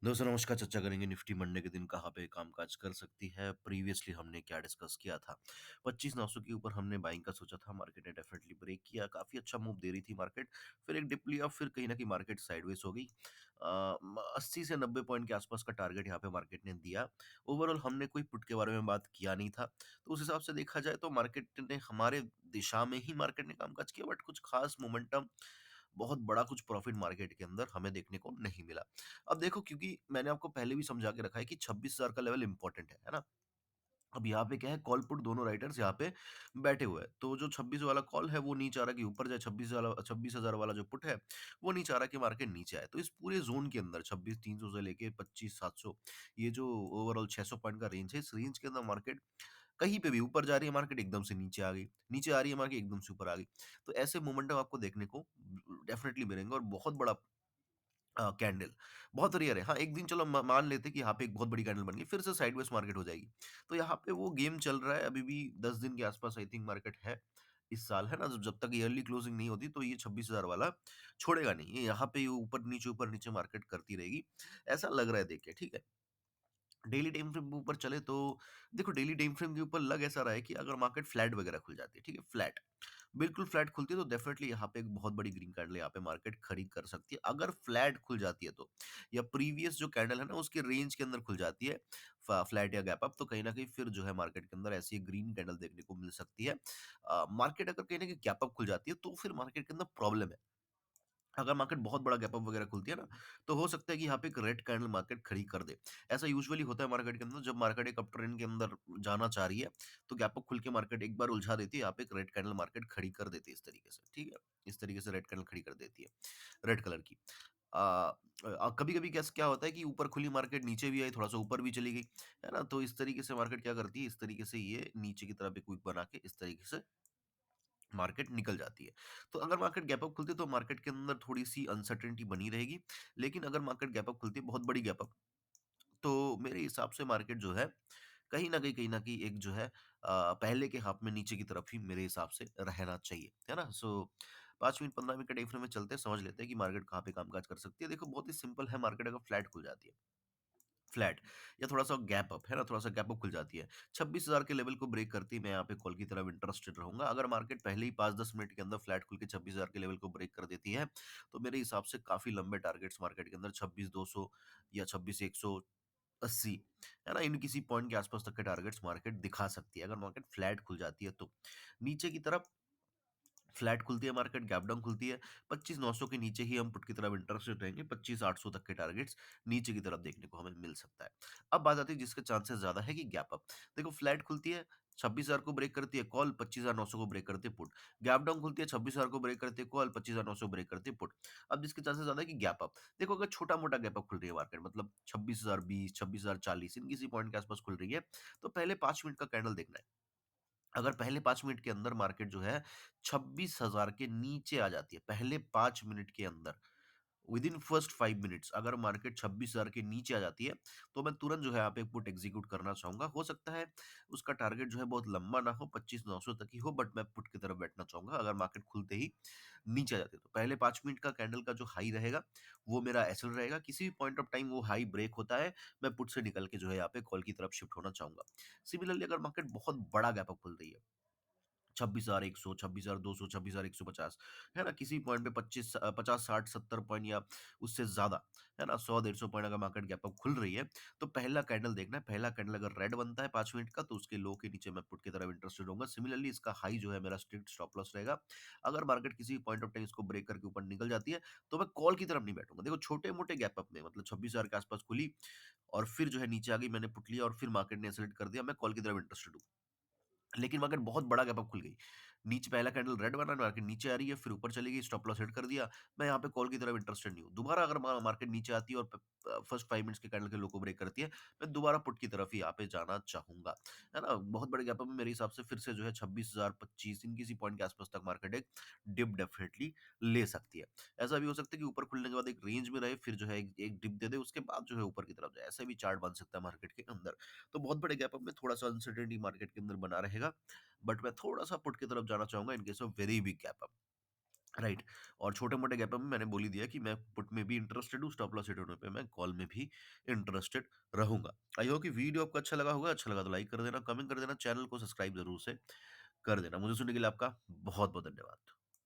दोस्तों नमस्कार। चर्चा करेंगे निफ्टी मंडे के दिन कहाँ पे कामकाज कर सकती है। प्रीवियसली हमने क्या डिस्कस किया था। 25,900 के ऊपर हमने बाइंग का सोचा था। मार्केट ने डेफिनेटली ब्रेक किया, काफ़ी अच्छा मूव दे रही थी मार्केट। फिर एक डिप लिया, फिर कहीं ना कहीं मार्केट साइडवेज हो गई। 80 से 90 पॉइंट के आसपास का टारगेट यहाँ पे मार्केट ने दिया। ओवरऑल हमने कोई पुट के बारे में बात किया नहीं था, तो उस हिसाब से देखा जाए तो मार्केट ने हमारे दिशा में ही मार्केट ने कामकाज किया, बट कुछ खास मोमेंटम, बहुत बड़ा कुछ प्रॉफिट मार्केट के अंदर हमें देखने को नहीं मिला। अब देखो, क्योंकि मैंने आपको पहले भी समझा के रखा है कि 26,000 का लेवल इंपॉर्टेंट है ना? अब यहाँ पे क्या है, कॉल पुट दोनों राइटर्स यहाँ पे बैठे हुए हैं। तो जो 26 वाला कॉल है वो नहीं चाह रहा कि ऊपर जाए, 26,000 वाला जो पुट है वो नहीं चाह रहा कि मार्केट नीचे आए। तो इस पूरे ज़ोन के अंदर 26,300 से लेके 25,700, ये जो ओवरऑल 600 पॉइंट का रेंज है, इस रेंज के अंदर मार्केट कहीं पे भी ऊपर जा रही है, मार्केट एकदम से नीचे आ गई, नीचे आ रही है मार्केट एकदम से ऊपर आ गई। तो ऐसे मोमेंटम आपको देखने को डेफिनिटली मिलेंगे, और बहुत बड़ा कैंडल बहुत रेयर है। हाँ, एक दिन चलो मान लेते हैं कि यहाँ पे एक बहुत बड़ी कैंडल बन गई, फिर से साइडवेज मार्केट हो जाएगी। तो यहाँ पे वो गेम चल रहा है, अभी भी 10 दिन के आसपास आई थिंक मार्केट है इस साल, है ना? जब तक ईयरली क्लोजिंग नहीं होती तो ये 26,000 वाला छोड़ेगा नहीं। ये यहाँ पे ऊपर नीचे मार्केट करती रहेगी, ऐसा लग रहा है देख के, ठीक है? डेली टाइम फ्रेम के ऊपर चले तो देखो, डेली टाइम फ्रेम के ऊपर लग ऐसा रहा है कि अगर मार्केट फ्लैट वगैरह खुल जाती है, ठीक है, फ्लैट बिल्कुल फ्लैट खुलती है, तो डेफिनेटली यहाँ पे एक बहुत बड़ी ग्रीन कैंडल यहाँ पे मार्केट खड़ी कर सकती है। अगर फ्लैट खुल जाती है तो, या प्रीवियस जो कैंडल है ना उसके रेंज के अंदर खुल जाती है, फ्लैट या गैप अप, तो कहीं ना कहीं फिर जो है मार्केट के अंदर ऐसी ग्रीन कैंडल देखने को मिल सकती है। मार्केट अगर कहीं ना कहीं गैप अप खुल जाती है तो फिर मार्केट के अंदर प्रॉब्लम है। अगर मार्केट बहुत बड़ा गैप अप वगैरह खुलती है ना, तो हो सकता है कि यहाँ पे एक रेड कैंडल मार्केट खड़ी कर दे। ऐसा यूजुअली होता है मार्केट के अंदर, जब मार्केट एक अप ट्रेंड के अंदर जाना चाह रही है, तो गैप अप खुल के मार्केट एक बार उलझा देती है, यहाँ पे एक रेड कैंडल मार्केट खड़ी कर देती है इस तरीके से, ठीक है? इस तरीके से रेड कैंडल खड़ी कर देती है, रेड कलर की। कभी-कभी क्या क्या होता है कि ऊपर खुली मार्केट नीचे भी आई, थोड़ा-सा ऊपर भी चली गई, है ना? तो इस तरीके से मार्केट क्या करती है, इस तरीके से ये नीचे की तरफ एक विक बना के इस तरीके से मार्केट निकल जाती है। तो अगर मार्केट गैप अप खुलती है तो मार्केट के अंदर थोड़ी-सी अनसर्टेनिटी बनी रहेगी। लेकिन अगर मार्केट गैप अप खुलती है, बहुत बड़ी गैप अप, तो मेरे हिसाब से मार्केट जो है, कहीं न कहीं एक जो है पहले के हाफ में नीचे की तरफ ही मेरे हिसाब से रहना चाहिए। है ना? सो 5 मिनट 15 मिनट के टाइम फ्रेम में चलते हैं, समझ लेते हैं कि मार्केट कहाँ पे कामकाज कर सकती है। देखो, बहुत ही सिंपल है, मार्केट अगर फ्लैट खुल जाती है, फ्लैट या थोड़ा-सा गैप अप, है ना? थोड़ा-सा गैप अप खुल जाती है। 26,000 के लेवल को ब्रेक करती है, मैं यहाँ पे कॉल की तरफ इंटरेस्टेड रहूँगा। अगर मार्केट पहले ही 5-10 मिनट के अंदर फ्लैट खुल के 26,000 के लेवल को ब्रेक कर देती है, तो मेरे हिसाब से काफ़ी लंबे टारगेट्स मार्केट के अंदर 26,200 या 26,180, है ना? इन किसी पॉइंट के आसपास तक के टारगेट्स मार्केट दिखा सकती है, अगर मार्केट फ्लैट खुल जाती है तो। नीचे की तरफ फ्लैट खुलती है मार्केट, गैप डाउन खुलती है, 25,900 के नीचे ही हम पुट की तरफ इंटरेस्टेड रहेंगे, 25,800 तक के टारगेट्स नीचे की तरफ देखने को हमें मिल सकता है। अब बात आती है जिसके चांसेस ज़्यादा है कि गैप अप। देखो, फ्लैट खुलती है, 26,000 को ब्रेक करती है कॉल, 25,900 को ब्रेक करती है पुट। गैप डाउन खुलती है, 26,000 को ब्रेक करती है कॉल, 25,900 ब्रेक करती है पुट। अब जिसके चांसेस ज़्यादा है कि गैप अप। देखो, अगर छोटा-मोटा गैप अप खुल रही है मार्केट, मतलब 26,020, 26,040, इन किसी पॉइंट के आसपास खुल रही है, तो पहले 5 मिनट का कैंडल देखना है। अगर पहले 5 मिनट के अंदर मार्केट जो है 26,000 के नीचे आ जाती है, पहले 5 मिनट के अंदर, विदिन फर्स्ट 5 मिनट्स अगर मार्केट 26,000 के नीचे आ जाती है, तो मैं तुरंत जो है यहाँ पे एक पुट एग्जीक्यूट करना चाहूँगा। हो सकता है उसका टारगेट जो है बहुत लंबा ना हो, 25,900 तक ही हो, बट मैं पुट की तरफ बैठना चाहूँगा अगर मार्केट खुलते ही नीचे आ जाती है। तो पहले 5 मिनट का कैंडल का जो हाई रहेगा, वो मेरा एसएल रहेगा। किसी भी पॉइंट ऑफ टाइम वो हाई ब्रेक होता है, मैं पुट से निकल के जो है यहाँ पे कॉल की तरफ शिफ्ट होना चाहूँगा। सिमिलरली अगर मार्केट बहुत बड़ा गैप अप खुल रही है, 26,100, 26,200, 26,150, है ना? किसी पॉइंट पे 50, 60, 70 पॉइंट या उससे ज़्यादा, है ना? 100, 150 पॉइंट अगर मार्केट गैप अप खुल रही है, तो पहला कैंडल देखना है। पहला कैंडल अगर रेड बनता है 5 मिनट का, तो उसके लो के नीचे मैं पुट की तरफ इंटरेस्टेड होऊँगा। सिमिलरली इसका हाई जो है मेरा स्ट्रिक्ट स्टॉप लॉस रहेगा। अगर मार्केट किसी पॉइंट ऑफ टाइम इसको ब्रेक करके ऊपर निकल जाती है, तो मैं कॉल की तरफ नहीं बैठूँगा। देखो, छोटे-मोटे गैप अप में, मतलब 26,000 के आसपास खुली और फिर जो है नीचे आ गई, मैंने पुट लिया और फिर मार्केट ने एक्सेलरेट कर दिया, मैं कॉल की तरफ इंटरेस्टेड हूँ। लेकिन मार्केट बहुत बड़ा गैप अप खुल गई। नीचे पहला कैंडल रेड बना, मार्केट नीचे आ रही है, फिर ऊपर चली गई, स्टॉप लॉस हिट कर दिया। मैं यहाँ पे कॉल की तरफ इंटरेस्टेड नहीं हूँ। दोबारा अगर मार्केट नीचे आती है और फर्स्ट 5 मिनट्स के कैंडल के लो को ब्रेक करती है, मैं दोबारा पुट की तरफ ही यहाँ पे जाना चाहूँगा। है ना? बहुत बड़े गैप अप में मेरे हिसाब से फिर से जो है 26,000, 25, इन किसी पॉइंट के आसपास तक मार्केट एक डिप डेफिनिटली ले सकती है। ऐसा भी हो सकता है कि ऊपर खुलने के बाद एक रेंज में रहे, फिर जो है एक एक डिप दे दे, उसके बाद जो है ऊपर की तरफ जाए। ऐसा भी चार्ट बन सकता है मार्केट के अंदर। तो बहुत बड़े गैप अप में थोड़ा-सा अनसर्टेनिटी मार्केट के अंदर बना रहेगा। बट मैं थोड़ा-सा पुट की तरफ जाना चाहूँगा in case of very big gap up. Right. और छोटे-मोटे गैप में मैंने बोल ही दिया कि मैं पुट में भी इंटरेस्टेड हूँ, स्टॉप लॉस हिट होने पे मैं कॉल में भी इंटरेस्टेड रहूँगा। आई होप कि वीडियो आपको अच्छा लगा होगा, अच्छा लगा तो लाइक कर देना, कमेंट कर देना, चैनल को सब्सक्राइब ज़रूर से कर देना। मुझे सुनने के लिए आपका बहुत-बहुत धन्यवाद।